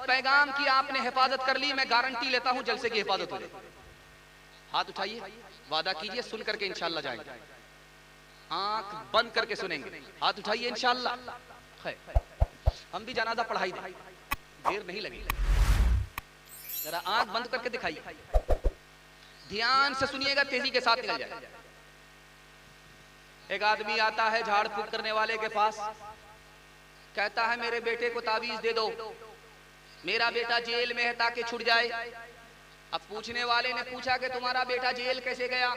पैगाम की आपने हिफाजत कर ली, मैं गारंटी लेता हूं जलसे की हिफाजत हो जाए। हाथ उठाइए, वादा कीजिए, सुन करके इंशाल्लाह जाएंगे। आंख बंद करके सुनेंगे, हाथ उठाइए इंशाल्लाह। हम भी जनाजा पढ़ाई दें, देर नहीं लगी। जरा आंख बंद करके दिखाइए, ध्यान से सुनिएगा, तेजी के साथ निकल जाए। एक आदमी आता है झाड़ फूक करने वाले के पास, कहता है मेरे बेटे को तावीज दे दो, मेरा बेटा जेल में है ताकि छूट जाए। अब पूछने वाले ने पूछा कि तुम्हारा बेटा जेल कैसे गया?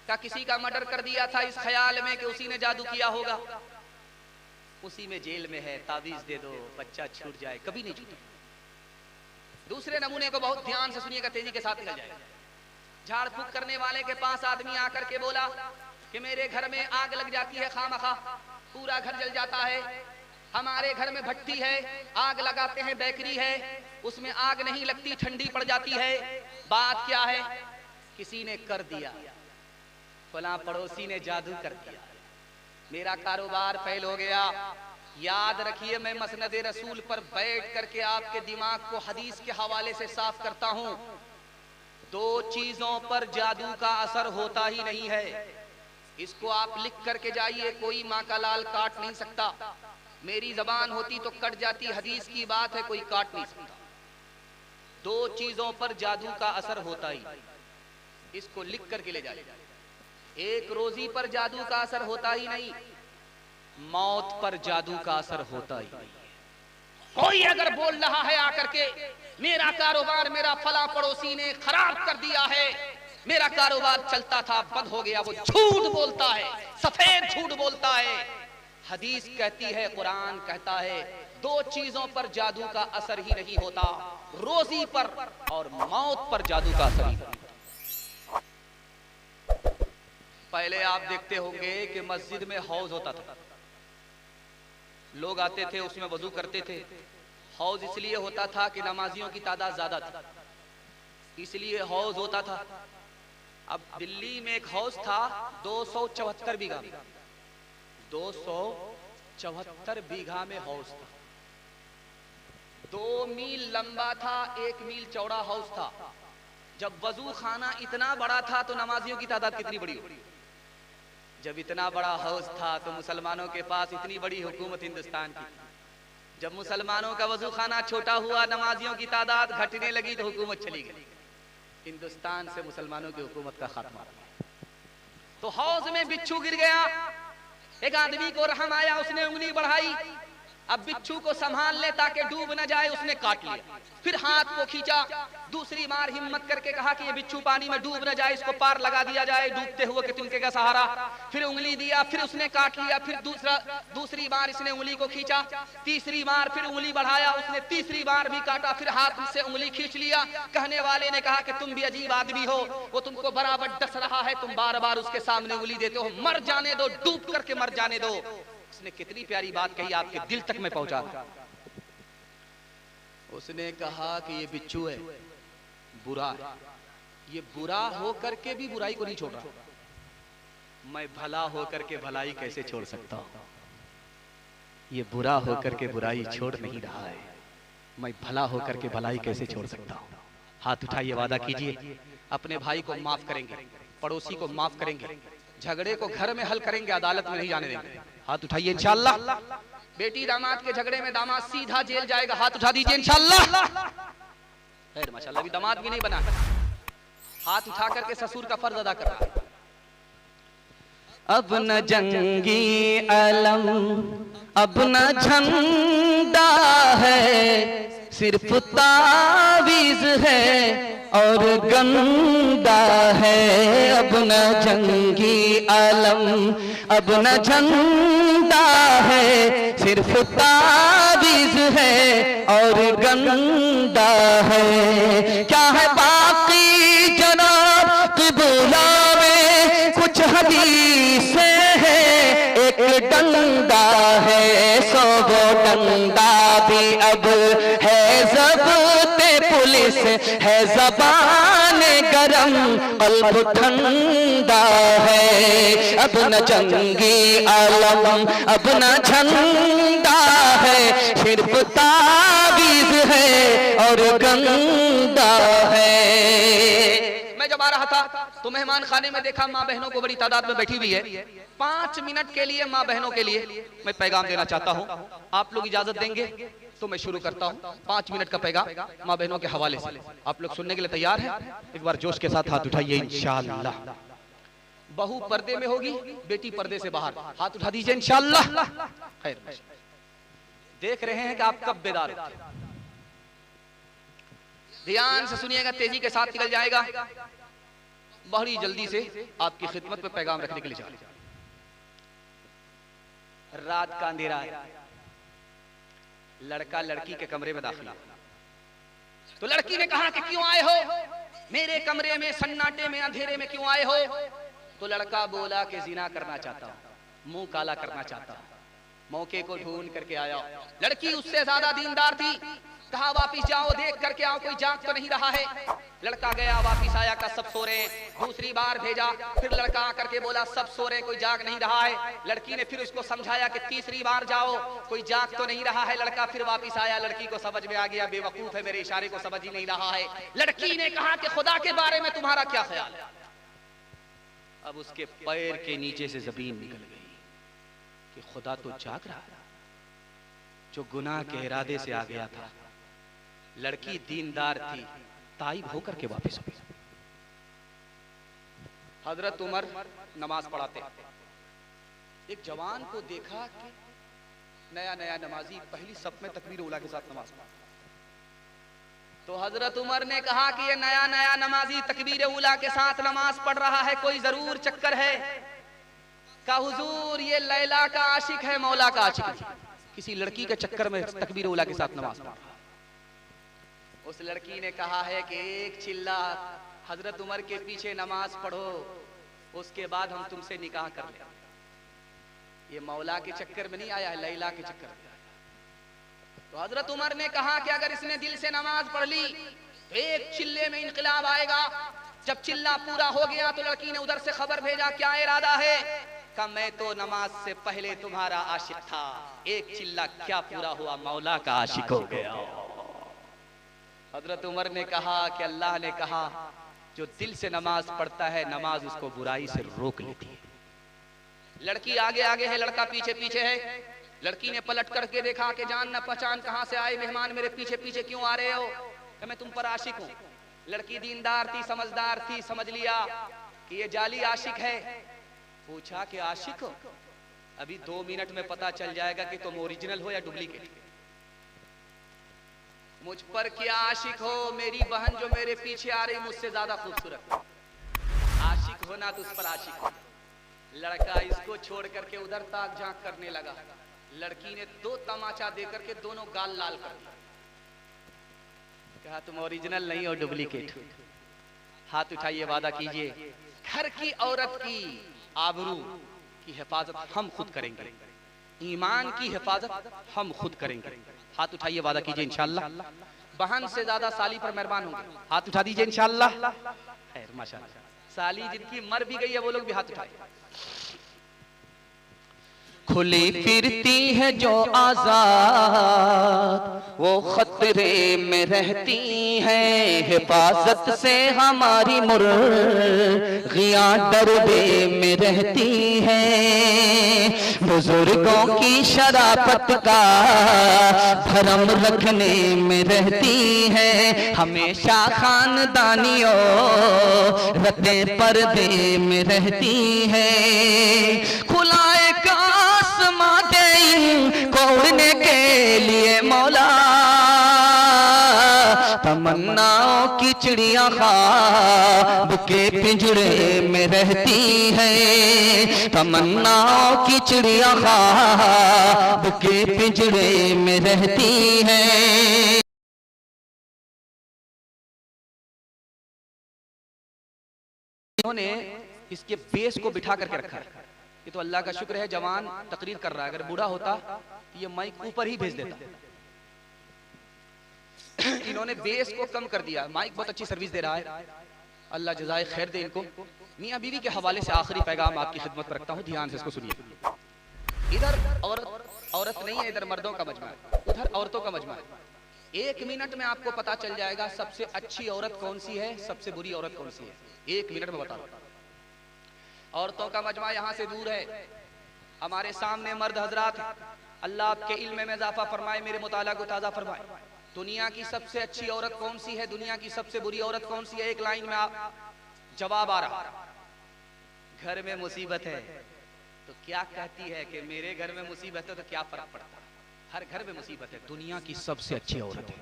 क्या किसी का मर्डर कर दिया था इस ख्याल में कि उसी ने जादू किया होगा? उसी में जेल में है, तावीज दे दो, बच्चा छूट जाए। कभी नहीं छूटा। दूसरे नमूने को बहुत ध्यान से सुनिएगा, तेजी के साथ निकल जाएगा। झाड़ फूक करने वाले के पास आदमी आकर के बोला कि मेरे घर में आग लग जाती है खामखा, पूरा घर जल जाता है। हमारे घर में भट्टी है, आग लगाते हैं, बेकरी है, उसमें आग नहीं लगती, ठंडी पड़ जाती है। बात क्या है? किसी ने कर दिया, फलां पड़ोसी ने जादू कर दिया, मेरा कारोबार फेल हो गया। याद रखिए, मैं मसनद रसूल पर बैठ करके आपके दिमाग को हदीस के हवाले से साफ करता हूं। दो चीजों पर जादू का असर होता ही नहीं है। इसको आप लिख करके जाइए, कोई माँ का लाल काट नहीं सकता। मेरी जबान होती तो कट जाती, हदीस की बात है, कोई काट नहीं सकता। दो चीजों पर जादू का असर होता ही, इसको लिख करके ले जाइए। एक रोजी पर जादू का असर होता ही नहीं, मौत पर जादू का असर होता ही नहीं। कोई अगर बोल रहा है आकर के मेरा कारोबार मेरा फला पड़ोसी ने खराब कर दिया है, मेरा कारोबार चलता था बंद हो गया, वो झूठ बोलता है, सफेद झूठ बोलता है। हदीस कहती है, कुरान कहता है, दो चीजों पर जादू का असर ही नहीं होता, रोजी पर और मौत पर जादू का असर ही होता। पहले आप देखते होंगे कि मस्जिद में हौज होता था, लोग आते थे, उसमें वजू करते थे। हौज इसलिए होता था कि नमाजियों की तादाद ज्यादा थी, इसलिए हौज होता था। अब दिल्ली में एक हौज था 274 बीघा, 274 बीघा में हौज था। 2 मील लंबा था, 1 मील चौड़ा हौज था। जब वजू खाना इतना बड़ा था तो नमाजियों की तादाद कितनी बड़ी होगी? जब इतना बड़ा हौज था तो मुसलमानों के पास इतनी बड़ी हुकूमत हिंदुस्तान की। जब मुसलमानों का वजू खाना छोटा हुआ, नमाजियों की तादाद घटने लगी तो हुकूमत चली गई। हिंदुस्तान से मुसलमानों की हुकूमत का खात्मा। तो हौज में बिच्छू गिर गया, एक आदमी को रहम आया, उसने उंगली बढ़ाई, अब बिच्छू को संभाल ले ताकि डूब न जाए, उसने काट लिया। फिर हाथ को खींचा, दूसरी बार हिम्मत करके कहा कि ये बिच्छू पानी में डूब न जाए, इसको पार लगा दिया जाए डूबते हुए कि तिनके का सहारा। फिर उंगली दिया, फिर उसने काट लिया। फिर दूसरी बार इसने उंगली को खींचा, तीसरी बार फिर उंगली बढ़ाया, उसने तीसरी बार भी काटा, फिर हाथ से उंगली खींच लिया। कहने वाले ने कहा कि तुम भी अजीब आदमी हो, वो तुमको बराबर डस रहा है, तुम बार बार उसके सामने उंगली देते हो, मर जाने दो, डूब करके मर जाने दो। उसने कितनी प्यारी बात कही, आपके दिल तक में पहुंचा। उसने कहा कि ये बिच्छू है, बुरा है, ये बुरा हो करके भी बुराई को नहीं छोड़ रहा, मैं भला हो करके भलाई कैसे छोड़ सकता हूं? ये बुरा हो करके बुराई छोड़ नहीं रहा है, मैं भला हो करके भलाई कैसे छोड़ सकता हूं? हाथ उठाइए, वादा कीजिए, अपने भाई को माफ करेंगे, पड़ोसी को माफ करेंगे, झगड़े को घर में हल करेंगे, अदालत में नहीं जाने देंगे। हाथ उठाइए इंशाअल्लाह। बेटी दामाद के झगड़े में दामाद सीधा जेल जाएगा, हाथ उठा दीजिए इंशाअल्लाह। खैर माशाअल्लाह, अभी दामाद भी नहीं बना, हाथ उठा करके ससुर का फर्ज अदा कर रहा है। अब न जंगी अलम, अब न झंडा है, सिर्फ तावीज है और गंदा है। अब न जंगी अलम, अब न झंडा है, सिर्फ तावीज है और गंदा है। क्या है बाकी जनाब क़िबला में, कुछ हदीसें हैं, एक डंडा है, सौ वो डंडा भी अब है ज़ब्ते पुलिस है, ज़बान गरम क़ल्ब ठंडा है। अब न जंगी आलम, अब न झंडा है, सिर्फ तावीज़ है और गंदा है। मैं जब आ रहा था तो मेहमान खाने में देखा माँ बहनों को बड़ी तादाद में बैठी हुई है। 5 मिनट के लिए माँ बहनों के लिए मैं पैगाम देना चाहता हूँ, आप लोग इजाजत देंगे तो मैं शुरू करता हूँ। 5 मिनट का पैगाम माँ बहनों के हवाले से, आप लोग सुनने के लिए तैयार हैं? एक बार जोश के साथ हाथ उठाइए इंशाअल्लाह। बहू पर्दे में होगी, बेटी पर्दे से बाहर, हाथ उठा दीजिए इंशाअल्लाह। खैर, देख रहे हैं कि आप कब बेदार होते हैं। ध्यान से सुनिएगा, तेजी के साथ निकल जाएगा। बड़ी जल्दी से आपकी खिदमत में पैगाम रखने के लिए जा रहे हैं। रात का अंधेरा है, लड़का लड़की के कमरे में दाखिल, तो लड़की ने कहा कि क्यों आए हो मेरे कमरे में, सन्नाटे में, अंधेरे में क्यों आए हो? तो लड़का बोला कि जिना करना चाहता हूं, मुंह काला करना चाहता हूं, मौके को ढूंढ करके आया। लड़की उससे ज्यादा दीनदार थी, कहा वापिस जाओ, देख करके आओ कोई जाग तो नहीं रहा है। लड़का गया, वापिस आया, का सब सो रहे। दूसरी बार भेजा, फिर लड़का आकर के बोला सब सो रहे, कोई जाग नहीं रहा है। लड़की ने फिर उसको समझाया कि तीसरी बार जाओ, कोई जाग तो नहीं रहा है। लड़का फिर वापिस आया, लड़की को समझ में आ गया बेवकूफ है, मेरे इशारे को समझ ही नहीं रहा है। लड़की ने कहा कि खुदा के बारे में तुम्हारा क्या ख्याल है? अब उसके पैर के नीचे से जमीन निकल गई कि खुदा तो जाग रहा है, जो गुनाह के इरादे से आ गया था। लड़की दीनदार थी, ताइब होकर के वापस हो गई। हजरत उमर नमाज पढ़ाते, एक जवान को देखा कि नया नया नमाजी पहली सफ में तकबीर उला के साथ नमाज पढ़ा। तो हजरत उमर ने कहा कि ये नया नया नमाजी तकबीर उला के साथ नमाज पढ़ रहा है, कोई जरूर चक्कर है। का हुजूर ये लैला का आशिक है, मौला का आशिक है, किसी लड़की के चक्कर में तकबीर उला के साथ नमाज पढ़ रहा। उस लड़की ने कहा है कि एक चिल्ला हजरत उमर के पीछे नमाज पढ़ो, उसके बाद हम तुमसे निकाह कर ले। ये मौला के चक्कर में नहीं आया है, लैला के चक्कर में। तो हजरत उमर ने कहा कि अगर इसने दिल से नमाज पढ़ ली तो एक चिल्ले में इनकलाब आएगा। जब चिल्ला पूरा हो गया तो लड़की ने उधर से खबर भेजा, क्या इरादा है? कहा मैं तो नमाज से पहले तुम्हारा आशिक था, एक चिल्ला क्या पूरा हुआ, मौला का आशिक हो गया। हजरत उमर ने कहा कि अल्लाह ने कहा जो दिल से नमाज पढ़ता है नमाज उसको बुराई से रोक लेती है। लड़की आगे आगे है, लड़का पीछे पीछे है। लड़की ने पलट करके देखा कि जान न पहचान कहां से आए मेहमान, मेरे पीछे पीछे क्यों आ रहे हो? कि मैं तुम पर आशिक हूं। लड़की दीनदार थी, समझदार थी, समझ लिया कि ये जाली आशिक है। पूछा कि आशिक हो? अभी 2 मिनट में पता चल जाएगा कि तुम ओरिजिनल हो या डुप्लीकेट। मुझ पर क्या आशिक हो? मेरी बहन जो मेरे पीछे आ रही मुझसे ज्यादा खूबसूरत। आशिक होना तो उस पर आशिक हो। लड़का इसको छोड़ करके उधर ताक झांक करने लगा। लड़की ने 2 तमाचा देकर के दोनों गाल लाल कर दिया। कहा तुम ओरिजिनल नहीं हो, डुप्लीकेट। हाथ उठाइए, वादा कीजिए घर की औरत की आबरू की हिफाजत हम खुद करेंगे, ईमान की हिफाजत हम खुद करेंगे। हाथ उठाइए, वादा कीजिए इंशाअल्लाह। बहन से ज्यादा साली पर मेहरबान होंगे, हाथ उठा दीजिए इंशाअल्लाह। खैर माशाअल्लाह, साली जिनकी मर भी गई है वो लोग भी हाथ उठाए। खुली फिरती है जो आजाद वो खतरे में रहती हैं, हिफाजत से हमारी मुर्गियां डरबे में रहती हैं। बुजुर्गों की शराफत का भरम रखने में रहती हैं, हमेशा खानदानियों रते पर्दे में रहती हैं। खुला एक आसमां दे इनको उड़ने के लिए मौला, तमन्नाओं की चिड़िया ख्वाब के पिंजरे में रहती है, तमन्नाओं की चिड़िया ख्वाब के पिंजरे में रहती है। इन्होंने इसके बेस को बिठा करके रखा है। ये तो अल्लाह का शुक्र है जवान तकरीर कर रहा है, अगर बूढ़ा होता तो ये माइक ऊपर ही भेज देता। इन्होंने बेस को कम कर दिया। माइक बहुत अच्छी सर्विस दे रहा है, अल्लाह जज़ाए खैर दे इनको। मियां बीवी के हवाले से आखिरी पैगाम आपकी खिदमत में रखता हूँ, ध्यान से इसको सुनिए। इधर औरत नहीं है, इधर मर्दों का मजमा है, उधर औरतों का मजमा है। 1 मिनट में आपको पता चल जाएगा सबसे अच्छी औरत कौन सी है, सबसे बुरी औरत कौन सी है। 1 मिनट में बता दो। औरतों का मजमा यहाँ से दूर है, हमारे सामने मर्द हजरात हैं। अल्लाह आपके इल्म में इजाफा फरमाए, मेरे मुताला को ताज़ा फरमाए। दुनिया की सबसे अच्छी औरत कौन सी है, दुनिया की सबसे बुरी औरत कौन सी है, एक लाइन में आप जवाब आ रहा। घर में मुसीबत है तो क्या कहती है कि मेरे घर में मुसीबत है तो क्या फर्क पड़ता है, हर घर में मुसीबत है। दुनिया की सबसे अच्छी औरत है,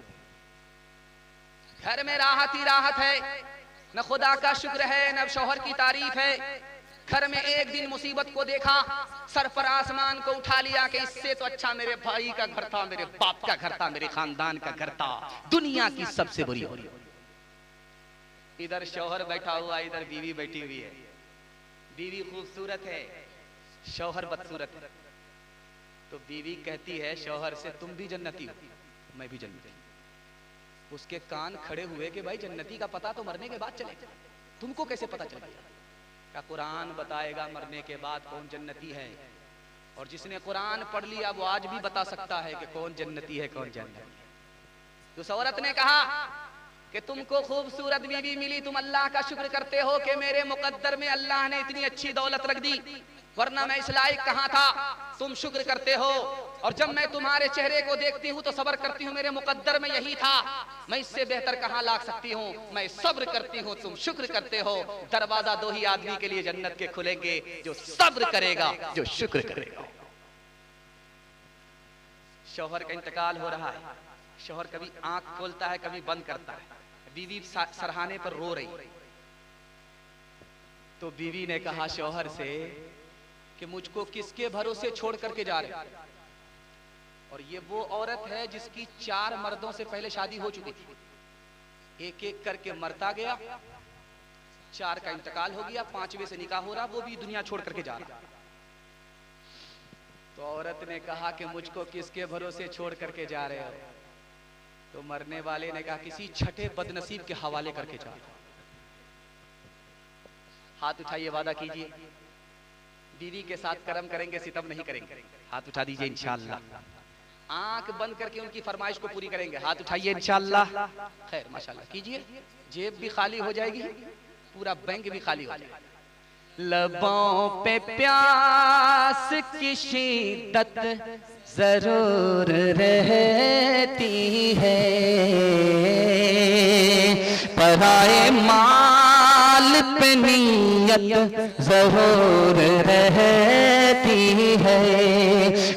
घर में राहत ही राहत है, न खुदा का शुक्र है न शौहर की तारीफ है। घर में एक दिन मुसीबत को देखा, सर पर आसमान को उठा लिया कि इससे तो अच्छा मेरे भाई का घर था, मेरे बाप का घर था, मेरे खानदान का घर था। दुनिया की सबसे बुरी हो रही। इधर शौहर बैठा हुआ, इधर बीवी बैठी हुई है। बीवी खूबसूरत है, शौहर बदसूरत है। तो बीवी कहती है शौहर से, तुम भी जन्नती हो, मैं भी जन्नती हूं। उसके कान खड़े हुए कि भाई जन्नती का पता तो मरने के बाद चले, तुमको कैसे पता चलेगा? का कुरान बताएगा मरने के बाद कौन जन्नती है, और जिसने कुरान पढ़ लिया वो आज भी बता सकता है कि कौन जन्नती है कौन जन्नती है। तो उस औरत ने कहा कि तुमको खूबसूरत बीवी मिली, तुम अल्लाह का शुक्र करते हो कि मेरे मुकद्दर में अल्लाह ने इतनी अच्छी दौलत रख दी, वरना मैं इस लायक कहाँ था। तुम शुक्र करते हो, और जब मैं तुम्हारे चेहरे को देखती हूँ तो सब्र करती हूँ, मेरे मुकद्दर में यही था, मैं इससे बेहतर कहाँ ला सकती हूँ। मैं सब्र करती हूँ, तुम शुक्र करते हो। दरवाजा दो ही आदमी के लिए जन्नत के खुलेंगे, जो सब्र करेगा, जो शुक्र करेगा। शौहर का इंतकाल हो रहा है, शौहर कभी आंख खोलता है कभी बंद करता है, बीवी सरहाने पर रो रही। तो बीवी ने कहा शौहर से कि मुझको किसके भरोसे छोड़ करके जा रहे। और ये वो औरत है जिसकी 4 मर्दों से पहले शादी हो चुकी थी, एक एक करके मरता गया, 4 का इंतकाल हो गया, 5वें से निकाह हो रहा, वो भी दुनिया छोड़ करके जा रहा। तो औरत ने कहा कि मुझको किसके भरोसे छोड़ करके जा रहे हो? तो मरने वाले ने कहा किसी छठे बदनसीब के हवाले करके जा। हाथ उठाइए, वादा कीजिए बीवी के साथ कर्म करेंगे, सितम नहीं करेंगे। हाथ उठा दीजिए इंशाअल्लाह। आंख बंद करके उनकी फरमाइश को पूरी करेंगे। हाथ उठाइए इंशाअल्लाह। खैर माशाअल्लाह कीजिए, जेब भी खाली हो जाएगी, पूरा बैंक भी खाली हो जाएगा। लबों पे प्यास की शिद्दत जरूर रहती है, पराए माल पे नियत जरूर रहती है।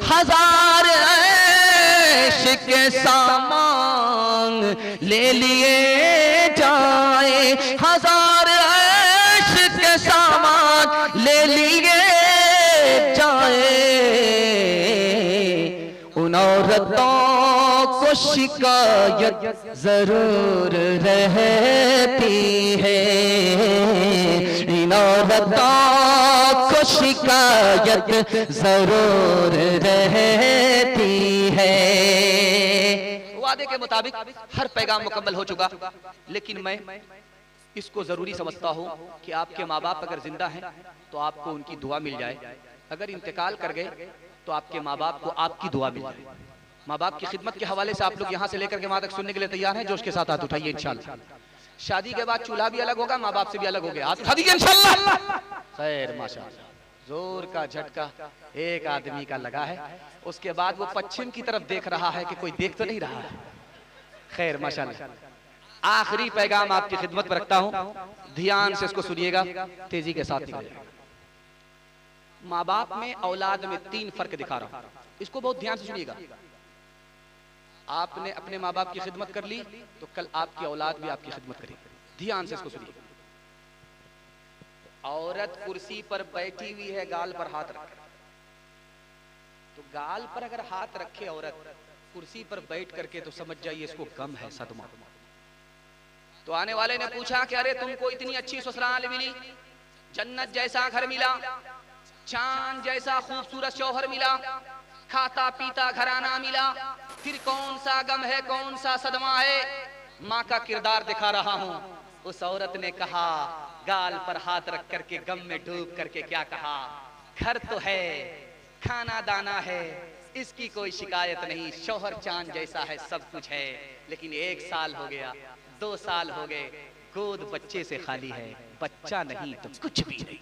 1000 ऐश के सामान ले लिए जाए, 1000 ऐश के सामान ले लिए जाए, उन औरतों को शिकायत जरूर रहती है, इन औरतों को शिकायत जरूर रहती है। वादे के मुताबिक हर पैगाम मुकम्मल हो चुका, लेकिन मैं इसको जरूरी समझता हूँ कि आपके माँ बाप अगर जिंदा हैं तो आपको उनकी दुआ मिल जाए, अगर इंतकाल कर गए तो आपके माँ बाप को आपकी दुआ मिल जाए। माँ बाप की खिदमत के हवाले से आप लोग यहाँ से लेकर के वहां तक सुनने के लिए तैयार हैं? जोश के साथ हाथ उठाइए इंशाल्लाह। शादी के बाद चूल्हा भी अलग होगा, माँ बाप से भी अलग हो गया, हाथ उठा दीजिए इंशाल्लाह। खैर माशाअल्लाह, जोर का झटका एक आदमी का लगा है, उसके बाद वो पश्चिम की तरफ देख रहा है कि कोई देख तो नहीं रहा है। खैर माशाअल्लाह, आखिरी पैगाम आपकी खिदमत पर रखता हूं, ध्यान से इसको सुनिएगा, तेजी के साथ निकलिएगा। माँ बाप में औलाद में 3 फर्क दिखा रहा हूं, इसको बहुत ध्यान से सुनिएगा। आपने अपने माँ बाप की खिदमत कर ली तो कल आपकी औलाद भी आपकी खिदमत करेगी। ध्यान से इसको सुनिए। औरत कुर्सी पर बैठी हुई है, गाल पर हाथ रखे, तो गाल पर अगर हाथ रखे औरत कुर्सी पर बैठ करके तो समझ जाइए इसको गम है, सदमा। तो आने वाले ने पूछा कि अरे तुमको इतनी अच्छी ससुराल मिली, जन्नत जैसा घर मिला, चांद जैसा खूबसूरत शौहर मिला, खाता पीता घराना मिला, फिर कौन सा गम है, कौन सा सदमा है? माँ का किरदार दिखा रहा हूँ। उस औरत ने कहा, गाल पर हाथ रख करके गम में डूब करके क्या कहा, घर तो है, खाना दाना है, इसकी कोई शिकायत नहीं, शौहर चांद जैसा है, सब कुछ है, लेकिन 1 साल हो गया, 2 साल हो गए, गोद बच्चे से खाली है, बच्चा नहीं तो कुछ भी नहीं।